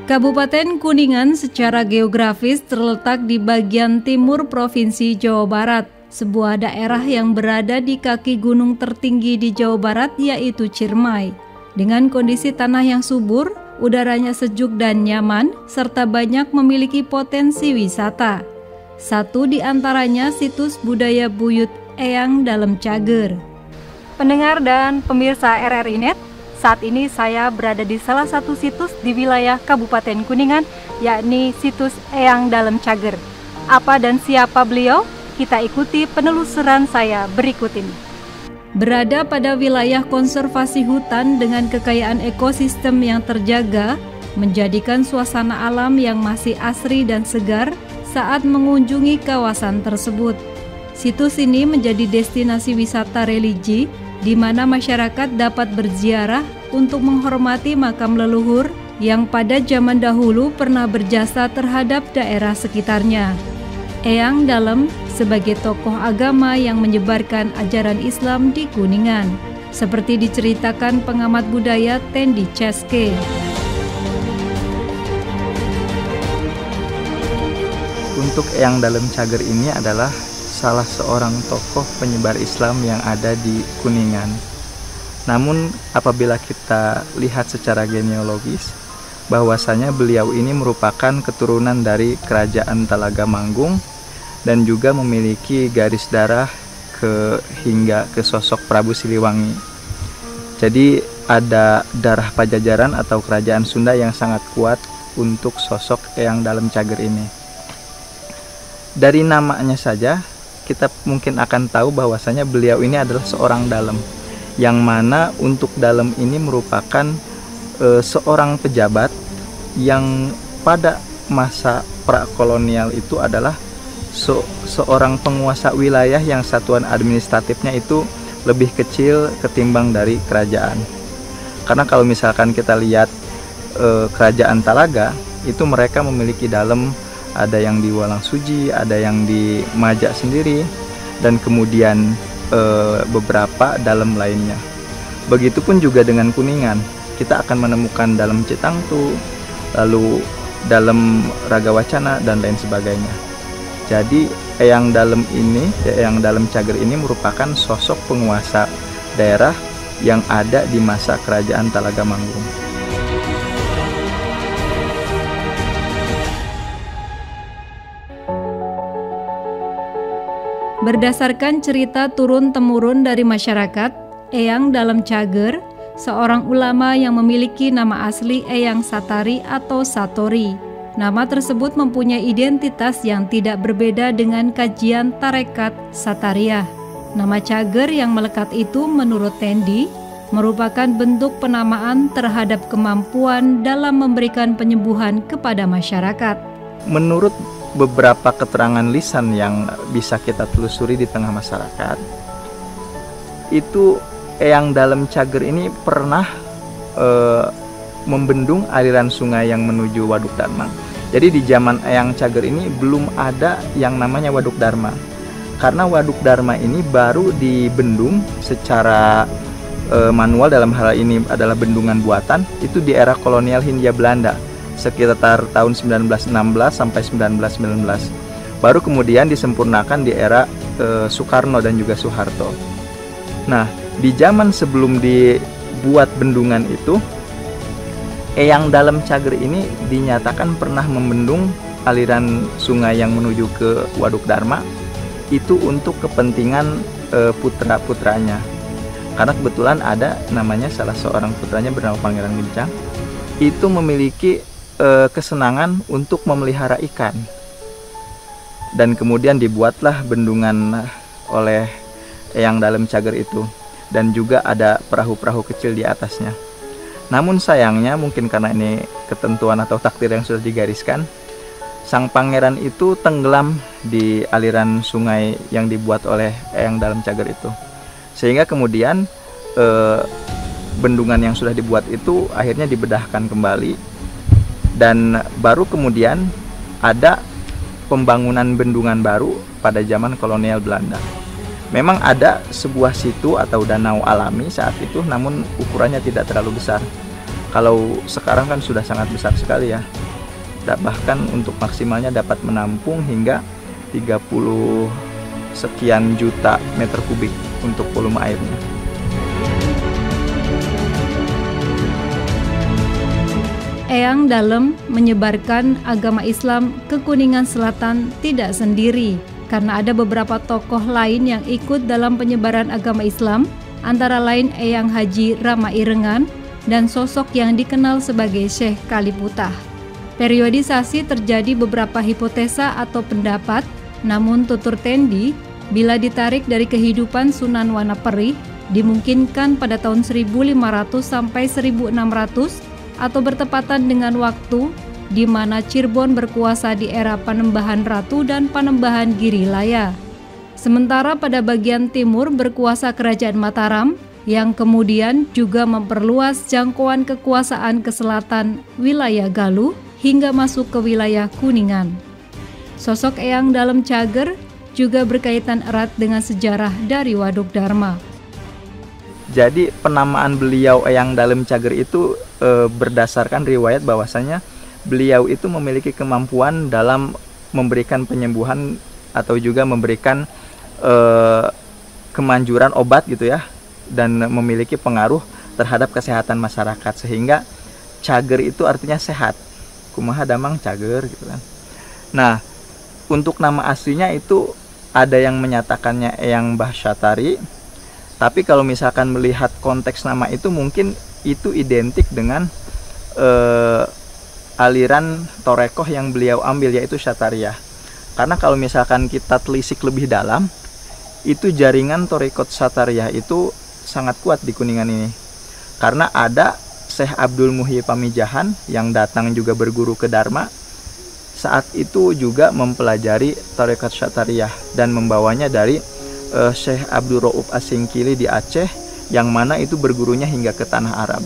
Kabupaten Kuningan secara geografis terletak di bagian timur Provinsi Jawa Barat, sebuah daerah yang berada di kaki gunung tertinggi di Jawa Barat yaitu Ciremai. Dengan kondisi tanah yang subur, udaranya sejuk dan nyaman, serta banyak memiliki potensi wisata. Satu di antaranya situs budaya Buyut Eyang Dalem Cager. Pendengar dan pemirsa RRI Net, saat ini saya berada di salah satu situs di wilayah Kabupaten Kuningan, yakni situs Eyang Dalem Cager. Apa dan siapa beliau? Kita ikuti penelusuran saya berikut ini. Berada pada wilayah konservasi hutan dengan kekayaan ekosistem yang terjaga, menjadikan suasana alam yang masih asri dan segar saat mengunjungi kawasan tersebut. Situs ini menjadi destinasi wisata religi di mana masyarakat dapat berziarah untuk menghormati makam leluhur yang pada zaman dahulu pernah berjasa terhadap daerah sekitarnya. Eyang Dalem sebagai tokoh agama yang menyebarkan ajaran Islam di Kuningan, seperti diceritakan pengamat budaya Tendi Ceske. Untuk Eyang Dalem Cager ini adalah salah seorang tokoh penyebar Islam yang ada di Kuningan. Namun apabila kita lihat secara genealogis, bahwasanya beliau ini merupakan keturunan dari Kerajaan Talaga Manggung dan juga memiliki garis darah hingga ke sosok Prabu Siliwangi. Jadi ada darah Pajajaran atau Kerajaan Sunda yang sangat kuat untuk sosok Eyang Dalem Cager ini. Dari namanya saja kita mungkin akan tahu bahwasanya beliau ini adalah seorang dalem, yang mana untuk dalem ini merupakan seorang pejabat yang pada masa prakolonial itu adalah seorang penguasa wilayah yang satuan administratifnya itu lebih kecil ketimbang dari kerajaan. Karena kalau misalkan kita lihat kerajaan Talaga itu mereka memiliki dalem, ada yang di Walang Suji, ada yang di Majak sendiri, dan kemudian beberapa dalem lainnya. Begitupun juga dengan Kuningan, kita akan menemukan dalem Citangtu, lalu dalem Ragawacana dan lain sebagainya. Jadi Eyang Dalem ini, Eyang Dalem Cager ini merupakan sosok penguasa daerah yang ada di masa Kerajaan Talaga Manggung. Berdasarkan cerita turun-temurun dari masyarakat, Eyang Dalem Cager, seorang ulama yang memiliki nama asli Eyang Satari atau Satori. Nama tersebut mempunyai identitas yang tidak berbeda dengan kajian tarekat Satariyah. Nama Cager yang melekat itu menurut Tendi merupakan bentuk penamaan terhadap kemampuan dalam memberikan penyembuhan kepada masyarakat. Menurut beberapa keterangan lisan yang bisa kita telusuri di tengah masyarakat, itu Eyang Dalem Cager ini pernah membendung aliran sungai yang menuju Waduk Dharma. Jadi di zaman Eyang Cager ini belum ada yang namanya Waduk Dharma, karena Waduk Dharma ini baru dibendung secara manual, dalam hal ini adalah bendungan buatan, itu di era kolonial Hindia Belanda sekitar tahun 1916 sampai 1919. Baru kemudian disempurnakan di era Soekarno dan juga Soeharto. Nah, di zaman sebelum dibuat bendungan itu, Eyang Dalem Cager ini dinyatakan pernah membendung aliran sungai yang menuju ke Waduk Dharma itu untuk kepentingan putra-putranya. Karena kebetulan ada namanya salah seorang putranya bernama Pangeran Bincang, itu memiliki kesenangan untuk memelihara ikan, dan kemudian dibuatlah bendungan oleh Eyang Dalem Cager itu, dan juga ada perahu-perahu kecil di atasnya. Namun sayangnya mungkin karena ini ketentuan atau takdir yang sudah digariskan, sang pangeran itu tenggelam di aliran sungai yang dibuat oleh Eyang Dalem Cager itu, sehingga kemudian bendungan yang sudah dibuat itu akhirnya dibedahkan kembali. Dan baru kemudian ada pembangunan bendungan baru pada zaman kolonial Belanda. Memang ada sebuah situ atau danau alami saat itu, namun ukurannya tidak terlalu besar. Kalau sekarang kan sudah sangat besar sekali ya. Bahkan untuk maksimalnya dapat menampung hingga 30 sekian juta meter kubik untuk volume airnya. Eyang Dalem menyebarkan agama Islam ke Kuningan Selatan tidak sendiri, karena ada beberapa tokoh lain yang ikut dalam penyebaran agama Islam, antara lain Eyang Haji Rama Irengan dan sosok yang dikenal sebagai Syekh Kaliputah. Periodisasi terjadi beberapa hipotesa atau pendapat, namun tutur Tendi, bila ditarik dari kehidupan Sunan Wanaperi, dimungkinkan pada tahun 1500 sampai 1600 atau bertepatan dengan waktu di mana Cirebon berkuasa di era Panembahan Ratu dan Panembahan Girilaya. Sementara pada bagian timur berkuasa Kerajaan Mataram yang kemudian juga memperluas jangkauan kekuasaan ke selatan wilayah Galuh hingga masuk ke wilayah Kuningan. Sosok Eyang Dalem Cager juga berkaitan erat dengan sejarah dari Waduk Dharma. Jadi penamaan beliau Eyang Dalem Cager itu berdasarkan riwayat bahwasanya beliau itu memiliki kemampuan dalam memberikan penyembuhan atau juga memberikan kemanjuran obat gitu ya, dan memiliki pengaruh terhadap kesehatan masyarakat, sehingga cager itu artinya sehat. Kumaha damang cager gitu kan. Nah, untuk nama aslinya itu ada yang menyatakannya Eyang Mbah Syatari, tapi kalau misalkan melihat konteks nama itu mungkin itu identik dengan aliran torekoh yang beliau ambil, yaitu Syatariyah. Karena kalau misalkan kita telisik lebih dalam, itu jaringan torekot Syatariyah itu sangat kuat di Kuningan ini. Karena ada Syekh Abdul Muhyi Pamijahan yang datang juga berguru ke Dharma, saat itu juga mempelajari torekot Syatariyah dan membawanya dari Syekh Abdul Rauf Asingkili di Aceh, yang mana itu bergurunya hingga ke tanah Arab.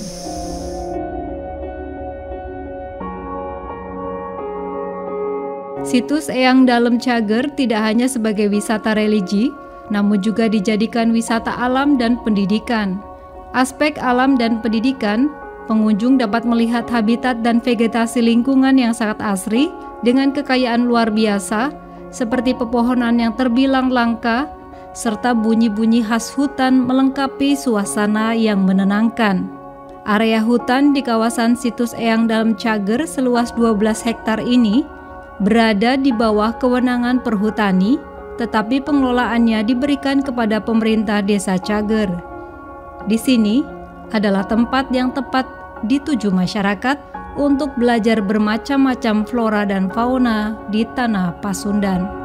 Situs Eyang Dalem Cager tidak hanya sebagai wisata religi, namun juga dijadikan wisata alam dan pendidikan. Aspek alam dan pendidikan, pengunjung dapat melihat habitat dan vegetasi lingkungan yang sangat asri dengan kekayaan luar biasa, seperti pepohonan yang terbilang langka, serta bunyi-bunyi khas hutan melengkapi suasana yang menenangkan. Area hutan di kawasan situs Eyang Dalem Cager seluas 12 hektar ini berada di bawah kewenangan Perhutani, tetapi pengelolaannya diberikan kepada pemerintah Desa Cager. Di sini adalah tempat yang tepat dituju masyarakat untuk belajar bermacam-macam flora dan fauna di tanah Pasundan.